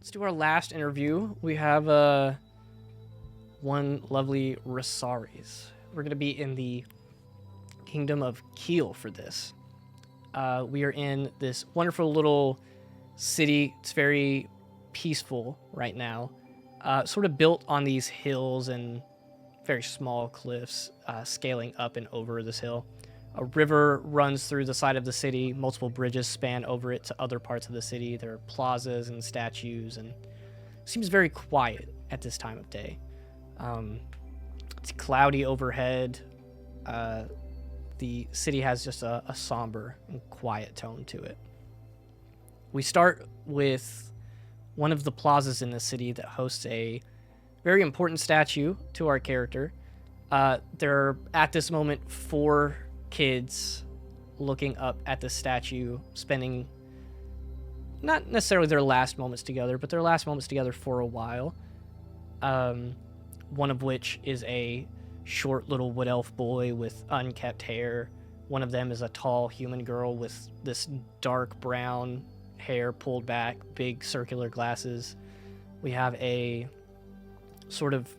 let's do our last interview. We have one lovely Resaries. We're going to be in the Kingdom of Kiel for this. We are in this wonderful little city. It's very peaceful right now. Sort of built on these hills and very small cliffs scaling up and over this hill. A river runs through the side of the city. Multiple bridges span over it to other parts of the city. There are plazas and statues, and it seems very quiet at this time of day. It's cloudy overhead. The city has just a somber and quiet tone to it. We start with one of the plazas in the city that hosts a very important statue to our character. There are, at this moment, 4 kids looking up at the statue, spending not necessarily their last moments together, but their last moments together for a while. One of which is a short little wood elf boy with unkept hair. One of them is a tall human girl with this dark brown hair pulled back, big circular glasses. We have a sort of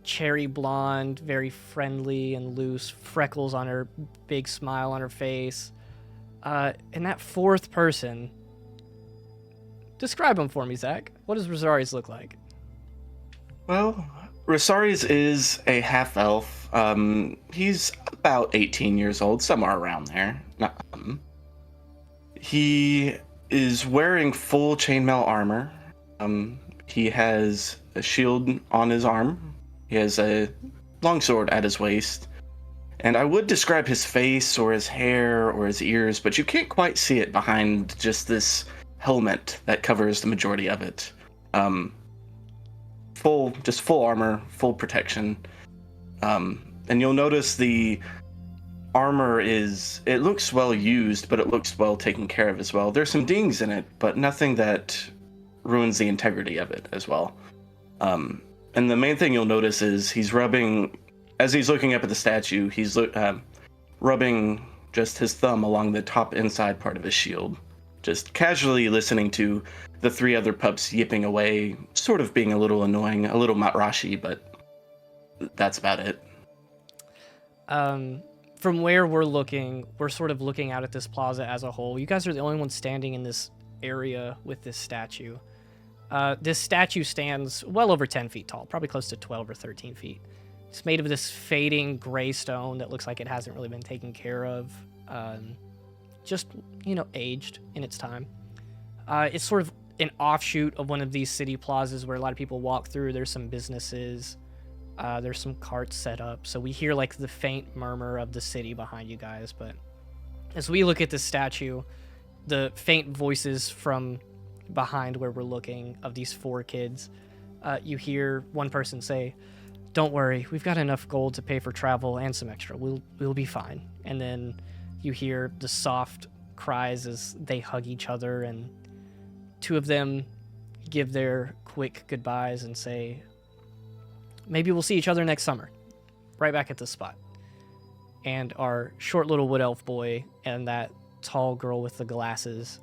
cherry blonde, very friendly and loose, freckles on her, big smile on her face. And that 4th person, describe him for me, Zach. What does Resaries look like? Well, Resaries is a half-elf. He's about 18 years old, somewhere around there. He is wearing full chainmail armor. He has a shield on his arm. He has a longsword at his waist. And I would describe his face or his hair or his ears, but you can't quite see it behind just this helmet that covers the majority of it. Full armor, full protection. And you'll notice the armor it looks well used, but it looks well taken care of as well. There's some dings in it, but nothing that ruins the integrity of it as well. And the main thing you'll notice is he's rubbing, as he's looking up at the statue, he's rubbing just his thumb along the top inside part of his shield, just casually listening to the 3 other pups yipping away, sort of being a little annoying, a little matrashi, but that's about it. From where we're looking, we're sort of looking out at this plaza as a whole. You guys are the only ones standing in this area with this statue. This statue stands well over 10 feet tall, probably close to 12 or 13 feet. It's made of this fading gray stone that looks like it hasn't really been taken care of. Just, aged in its time. It's sort of an offshoot of one of these city plazas where a lot of people walk through. There's some businesses. There's some carts set up. So we hear like the faint murmur of the city behind you guys. But as we look at this statue, the faint voices from behind where we're looking of these 4 kids, you hear one person say, "Don't worry, we've got enough gold to pay for travel and some extra. We'll be fine." And then you hear the soft cries as they hug each other, and 2 of them give their quick goodbyes and say, "Maybe we'll see each other next summer, right back at this spot." And our short little wood elf boy and that tall girl with the glasses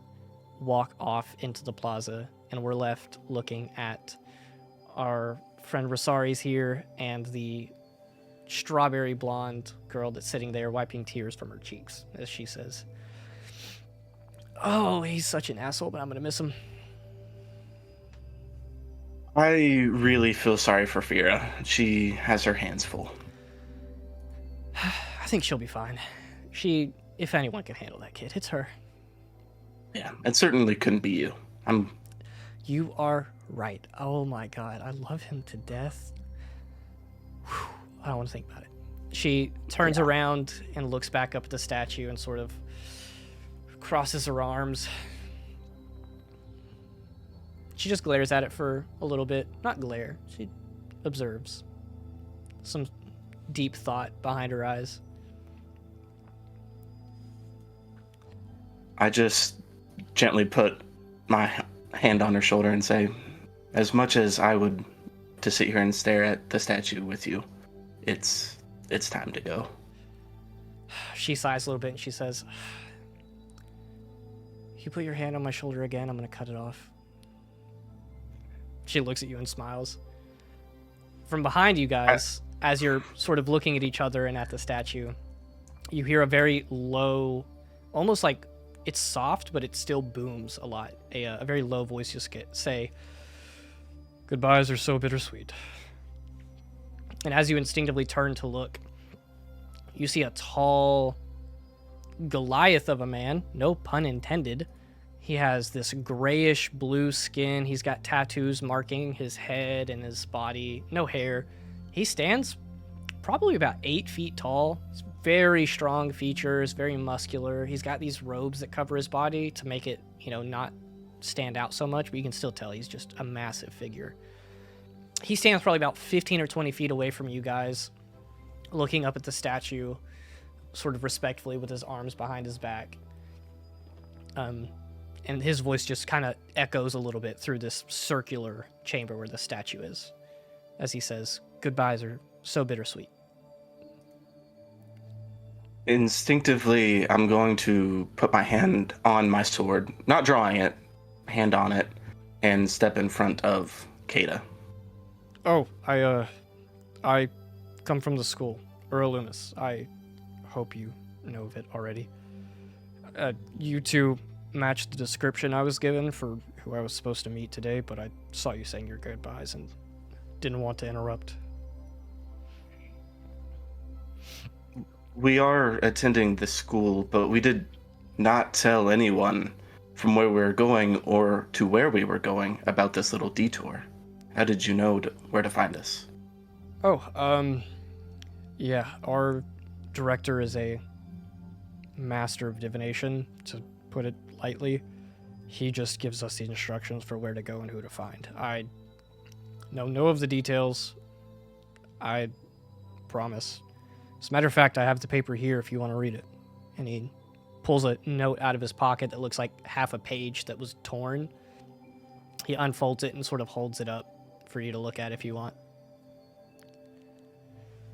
walk off into the plaza, and we're left looking at our friend Resaries here and the strawberry blonde girl that's sitting there wiping tears from her cheeks as she says, "Oh, he's such an asshole, but I'm gonna miss him." I really feel sorry for Fira. She has her hands full. I think she'll be fine. If anyone can handle that kid, it's her. Yeah, it certainly couldn't be you. You are right. Oh my god, I love him to death. Whew, I don't want to think about it. She turns around and looks back up at the statue and sort of crosses her arms. She just glares at it for a little bit. Not glare, she observes. Some deep thought behind her eyes. I just gently put my hand on her shoulder and say, as much as I would to sit here and stare at the statue with you, it's time to go. She sighs a little bit and she says, "If you put your hand on my shoulder again, I'm going to cut it off." She looks at you and smiles. From behind you guys, as you're sort of looking at each other and at the statue, you hear a very low, almost like it's soft, but it still booms a lot. A very low voice just say, "Goodbyes are so bittersweet." And as you instinctively turn to look, you see a tall Goliath of a man, no pun intended. He has this grayish blue skin. He's got tattoos marking his head and his body. No hair. He stands probably about 8 feet tall. He's very strong features, very muscular. He's got these robes that cover his body to make it, not stand out so much, but you can still tell he's just a massive figure. He stands probably about 15 or 20 feet away from you guys, looking up at the statue, sort of respectfully with his arms behind his back. And his voice just kind of echoes a little bit through this circular chamber where the statue is, as he says, "Goodbyes are so bittersweet." Instinctively, I'm going to put my hand on my sword, not drawing it, hand on it, and step in front of Kata. "Oh, I come from the school, Ura Lumis. I hope you know of it already. You two matched the description I was given for who I was supposed to meet today, but I saw you saying your goodbyes and didn't want to interrupt." We are attending this school, but we did not tell anyone from where we were going or to where we were going about this little detour. How did you know where to find us? Yeah, our director is a master of divination, to put it lightly. He just gives us the instructions for where to go and who to find. I know no of the details. I promise. As a matter of fact, I have the paper here if you want to read it. And he pulls a note out of his pocket that looks like half a page that was torn. He unfolds it and sort of holds it up for you to look at if you want.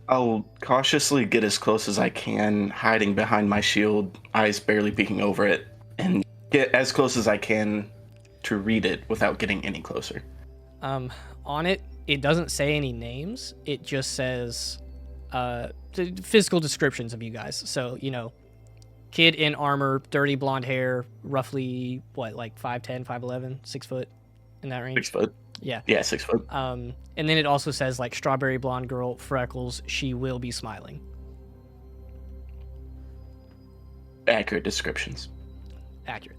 I'll cautiously get as close as I can, hiding behind my shield, eyes barely peeking over it, and get as close as I can to read it without getting any closer. On it, it doesn't say any names. It just says the physical descriptions of you guys. So, kid in armor, dirty blonde hair, roughly, 5'10", 5'11", 6 foot, in that range? 6 foot. Yeah. Yeah, 6 foot. And then it also says, strawberry blonde girl, freckles, she will be smiling. Accurate descriptions. Accurate.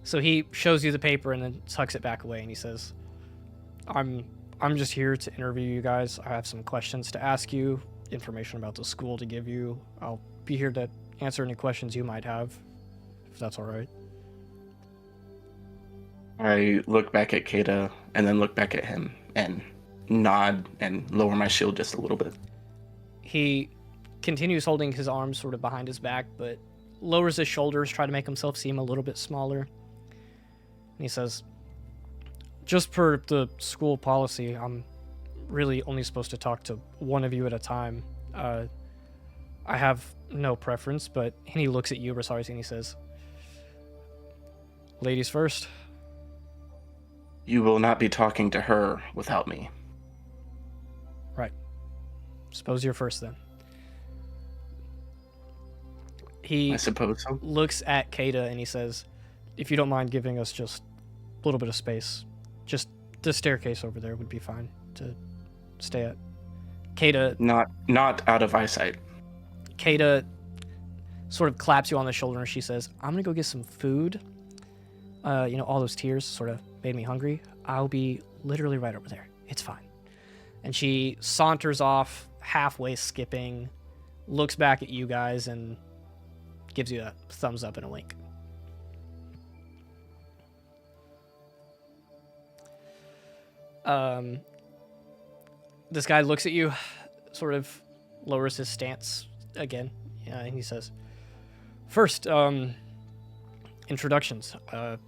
So he shows you the paper and then tucks it back away, and he says, I'm just here to interview you guys. I have some questions to ask you, information about the school to give you. I'll be here to answer any questions you might have, if that's all right. I look back at Kata and then look back at him and nod and lower my shield just a little bit. He continues holding his arms sort of behind his back, but lowers his shoulders, try to make himself seem a little bit smaller. And he says, "Just per the school policy, I'm really only supposed to talk to one of you at a time. I have no preference, but..." And he looks at you, Resaries, and he says, "Ladies first." You will not be talking to her without me. Right. Suppose you're first then. He I suppose so. looks at Kata and he says, "If you don't mind giving us just a little bit of space, just the staircase over there would be fine to stay at." Kata Not out of eyesight. Kata sort of claps you on the shoulder and she says, "I'm gonna go get some food. All those tears sort of made me hungry. I'll be literally right over there. It's fine." And she saunters off, halfway skipping, looks back at you guys, and gives you a thumbs up and a wink. This guy looks at you, sort of lowers his stance again, and he says, "First, introductions."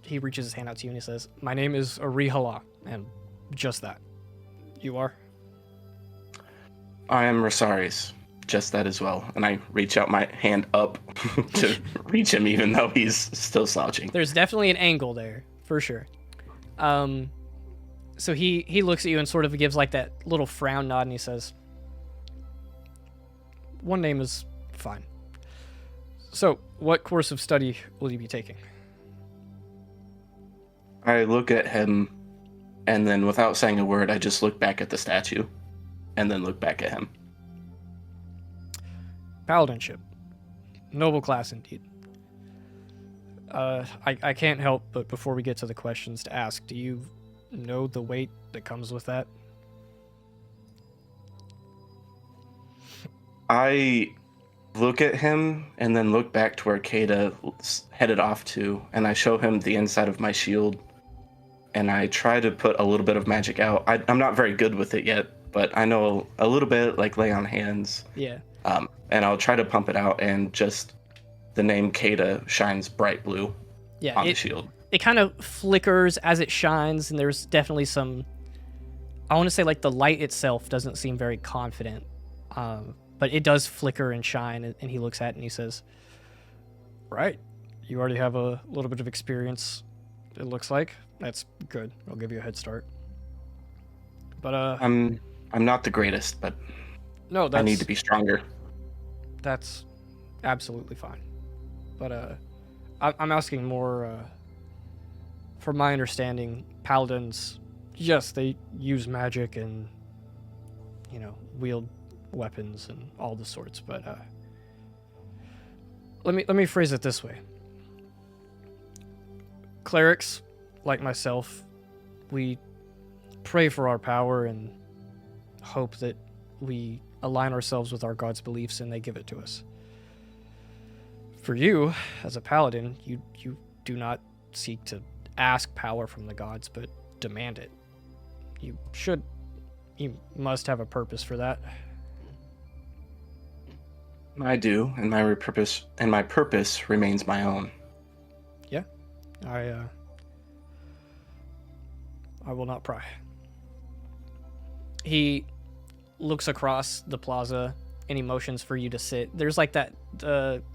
He reaches his hand out to you and he says, "My name is Ari-Hala, and just that. You are?" I am Resaries. Just that as well. And I reach out my hand up to reach him even though he's still slouching. There's definitely an angle there, for sure. So So he looks at you and sort of gives like that little frown nod, and he says, "One name is fine. So, what course of study will you be taking?" I look at him, and then without saying a word, I just look back at the statue, and then look back at him. Paladinship. Noble class indeed. I can't help but before we get to the questions to ask, do you know the weight that comes with that? I look at him and then look back to where Kata headed off to, and I show him the inside of my shield, and I try to put a little bit of magic out. I'm not very good with it yet, but I know a little bit, like lay on hands. Yeah. And I'll try to pump it out, and just the name Kata shines bright blue on the shield. It kind of flickers as it shines, and there's definitely some... I want to say like the light itself doesn't seem very confident, but it does flicker and shine, and he looks at it and he says, "Right, you already have a little bit of experience, it looks like. That's good. I'll give you a head start." But I'm not the greatest, but no, I need to be stronger. That's absolutely fine. But I'm asking more from my understanding, paladins, yes, they use magic and, you know, wield weapons and all the sorts, but let me phrase it this way. Clerics, like myself, we pray for our power and hope that we align ourselves with our god's beliefs and they give it to us. For you, as a paladin, you do not seek to ask power from the gods, but demand it. You must have a purpose for that. I do, and my purpose remains my own. Yeah, I will not pry. He looks across the plaza and he motions for you to sit. There's like that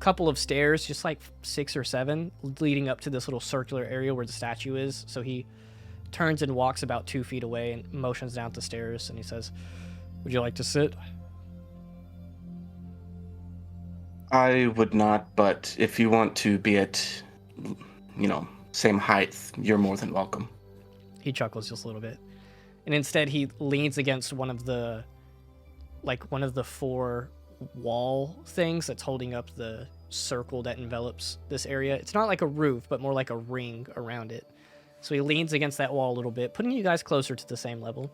couple of stairs, just like 6 or 7, leading up to this little circular area where the statue is. So he turns and walks about 2 feet away and motions down the stairs, and he says, "Would you like to sit?" I would not, but if you want to be at, same height, you're more than welcome. He chuckles just a little bit. And instead he leans against one of the 4 wall things that's holding up the circle that envelops this area. It's not like a roof, but more like a ring around it. So he leans against that wall a little bit, putting you guys closer to the same level.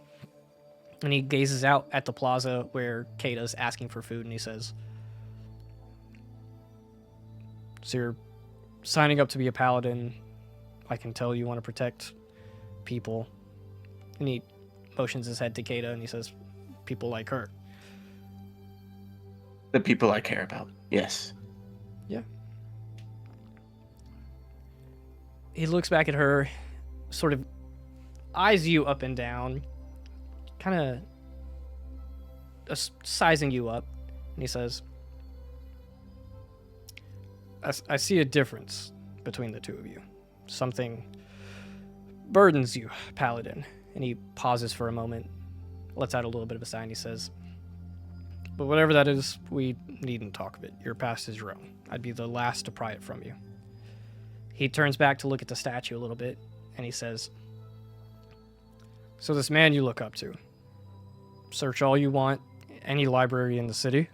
And he gazes out at the plaza where Kata's asking for food, and he says, "So you're signing up to be a paladin. I can tell you want to protect people." And he motions his head to Kata, and he says, "People like her." The people I care about, yes. Yeah. He looks back at her, sort of eyes you up and down, kind of sizing you up, and he says, I see a difference between the two of you. Something burdens you, Paladin." And he pauses for a moment, lets out a little bit of a sigh, and he says, "But whatever that is, we needn't talk of it. Your past is your own. I'd be the last to pry it from you." He turns back to look at the statue a little bit, and he says, "So this man you look up to, search all you want, any library in the city,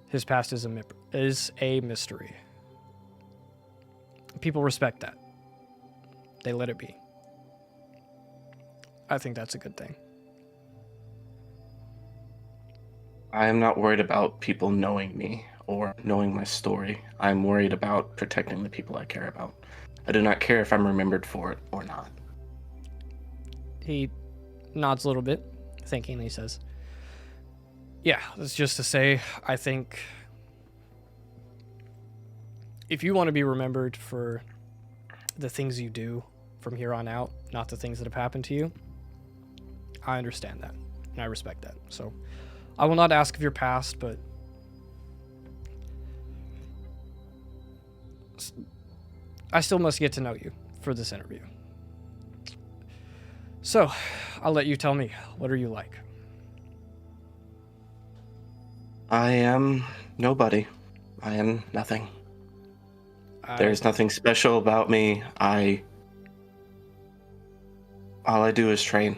his past is a mystery. People respect that. They let it be. I think that's a good thing." I am not worried about people knowing me or knowing my story. I'm worried about protecting the people I care about. I do not care if I'm remembered for it or not. He nods a little bit, thinking, and he says, "Yeah, that's just to say, I think if you want to be remembered for the things you do from here on out, not the things that have happened to you, I understand that, and I respect that. So I will not ask of your past, but I still must get to know you for this interview. So, I'll let you tell me. What are you like? I am nobody. I am nothing. There's nothing special about me. All I do is train.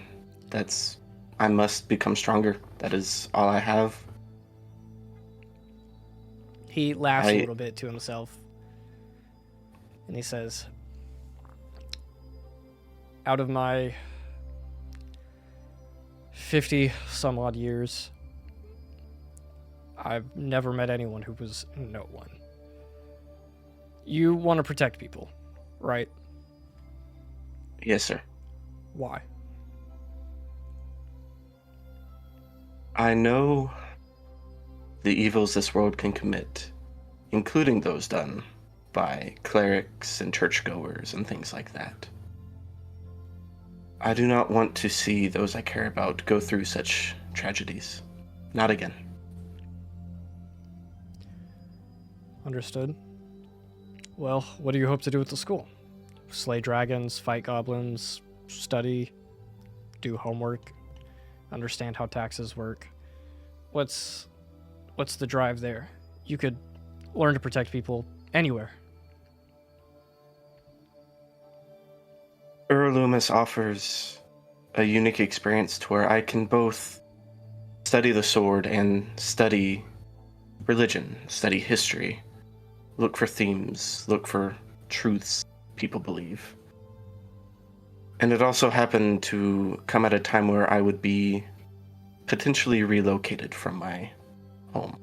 I must become stronger. That is all I have. He laughs a little bit to himself. And he says, out of my 50 some odd years, I've never met anyone who was no one. You want to protect people, right? Yes, sir. Why? I know the evils this world can commit, including those done by clerics and churchgoers and things like that. I do not want to see those I care about go through such tragedies. Not again. Understood. Well, what do you hope to do at the school? Slay dragons, fight goblins, study, do homework, understand how taxes work. What's the drive there? You could learn to protect people anywhere. Ura Lumis offers a unique experience to where I can both study the sword and study religion, study history, look for themes, look for truths people believe. And it also happened to come at a time where I would be potentially relocated from my home.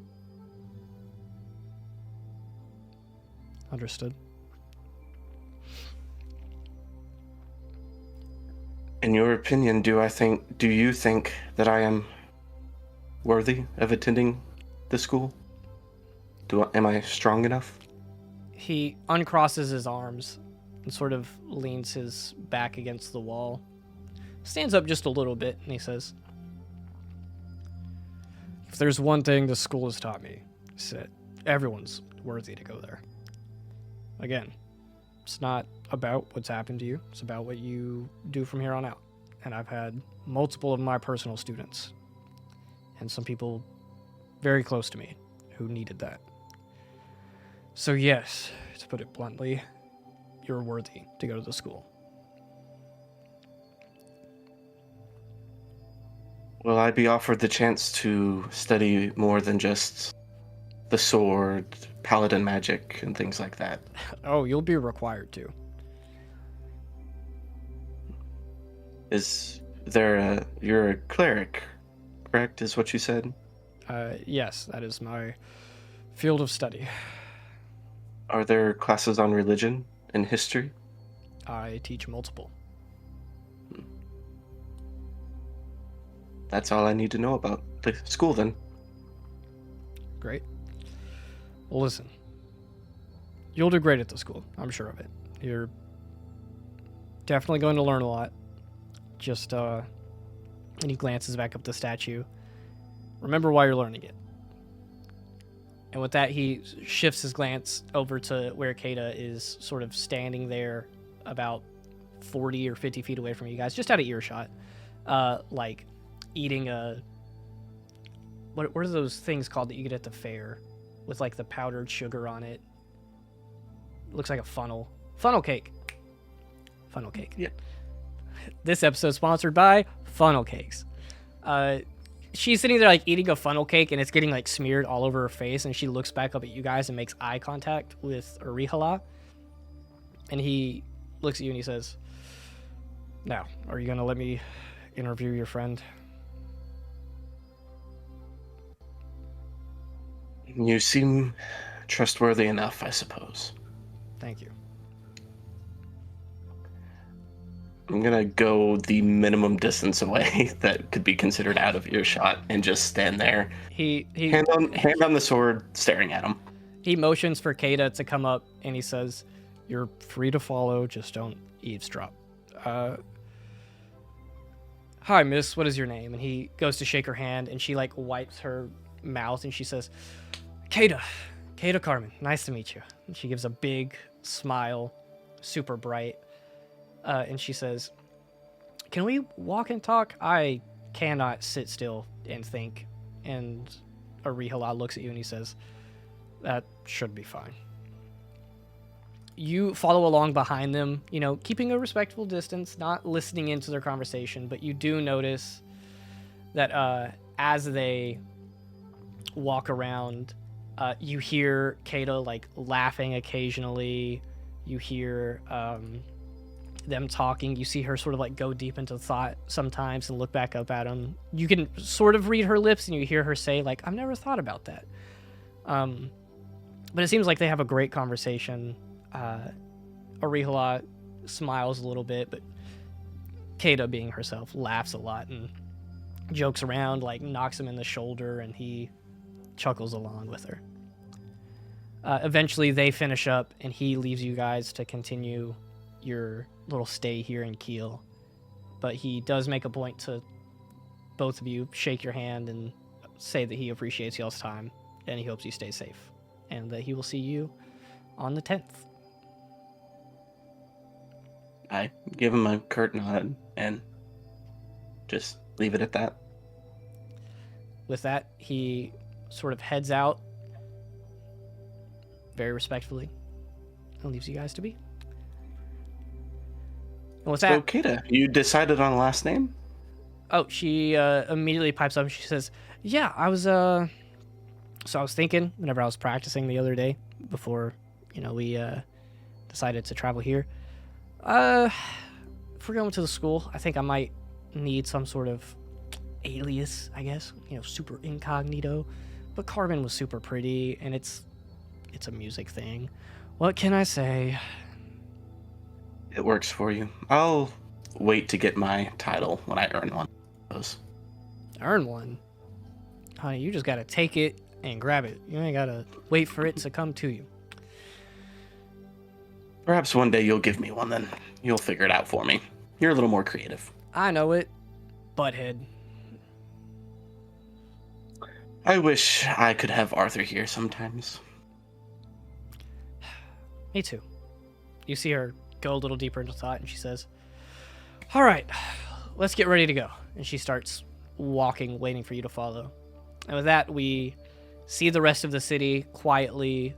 Understood. In your opinion, do you think that I am worthy of attending the school? Am I strong enough? He uncrosses his arms and sort of leans his back against the wall. Stands up just a little bit and he says, if there's one thing the school has taught me, it's that everyone's worthy to go there. Again, it's not about what's happened to you. It's about what you do from here on out. And I've had multiple of my personal students and some people very close to me who needed that. So yes, to put it bluntly, you're worthy to go to the school. Will I be offered the chance to study more than just the sword, paladin magic, and things like that? Oh, you'll be required to. You're a cleric, correct, is what you said? Yes, that is my field of study. Are there classes on religion and history? I teach multiple. That's all I need to know about the school then. Great. Well, listen. You'll do great at the school. I'm sure of it. You're definitely going to learn a lot. Just, and he glances back up the statue. Remember why you're learning it. And with that, he shifts his glance over to where Kata is sort of standing there about 40 or 50 feet away from you guys, just out of earshot. Like, eating what are those things called that you get at the fair with like the powdered sugar on it? Looks like a funnel cake. Yeah. This episode sponsored by funnel cakes. She's sitting there like eating a funnel cake and it's getting like smeared all over her face, and she looks back up at you guys and makes eye contact with Ari-Hala, and he looks at you and he says, now, are you gonna let me interview your friend? You seem trustworthy enough, I suppose. Thank you. I'm gonna go the minimum distance away that could be considered out of earshot and just stand there. He hand on the sword, staring at him. He motions for Kata to come up and he says, you're free to follow, just don't eavesdrop. Hi, miss, what is your name? And he goes to shake her hand and she like wipes her mouth and she says, Kata Carmen, nice to meet you. And she gives a big smile, super bright. And she says, can we walk and talk? I cannot sit still and think. And Ari-Hala looks at you and he says, that should be fine. You follow along behind them, you know, keeping a respectful distance, not listening into their conversation, but you do notice that as they walk around, you hear Kata like laughing occasionally. You hear them talking. You see her sort of like go deep into thought sometimes and look back up at him. You can sort of read her lips and you hear her say like, I've never thought about that. But it seems like they have a great conversation. Ari-Hala smiles a little bit, but Kata, being herself, laughs a lot and jokes around, like knocks him in the shoulder, and he chuckles along with her. Eventually they finish up and he leaves you guys to continue your little stay here in Kiel. But he does make a point to both of you shake your hand and say that he appreciates y'all's time and he hopes you stay safe and that he will see you on the 10th. I give him a curt nod and just leave it at that. With that, he sort of heads out very respectfully and leaves you guys to be. And with that... So, Kata, you decided on a last name? Oh, she immediately pipes up and she says, yeah, I was thinking whenever I was practicing the other day before, you know, we decided to travel here. If we're going to the school, I think I might need some sort of alias, I guess, you know, super incognito. But Carmen was super pretty, and it's a music thing. What can I say? It works for you. I'll wait to get my title when I earn one of those. Earn one? Honey, you just gotta take it and grab it. You ain't gotta wait for it to come to you. Perhaps one day you'll give me one, then you'll figure it out for me. You're a little more creative. I know it. Butthead. I wish I could have Arthur here sometimes. Me too. You see her go a little deeper into thought, and she says, all right, let's get ready to go. And she starts walking, waiting for you to follow. And with that, we see the rest of the city quietly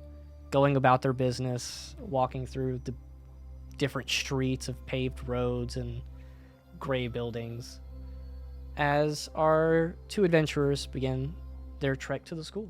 going about their business, walking through the different streets of paved roads and gray buildings as our two adventurers begin their trek to the school.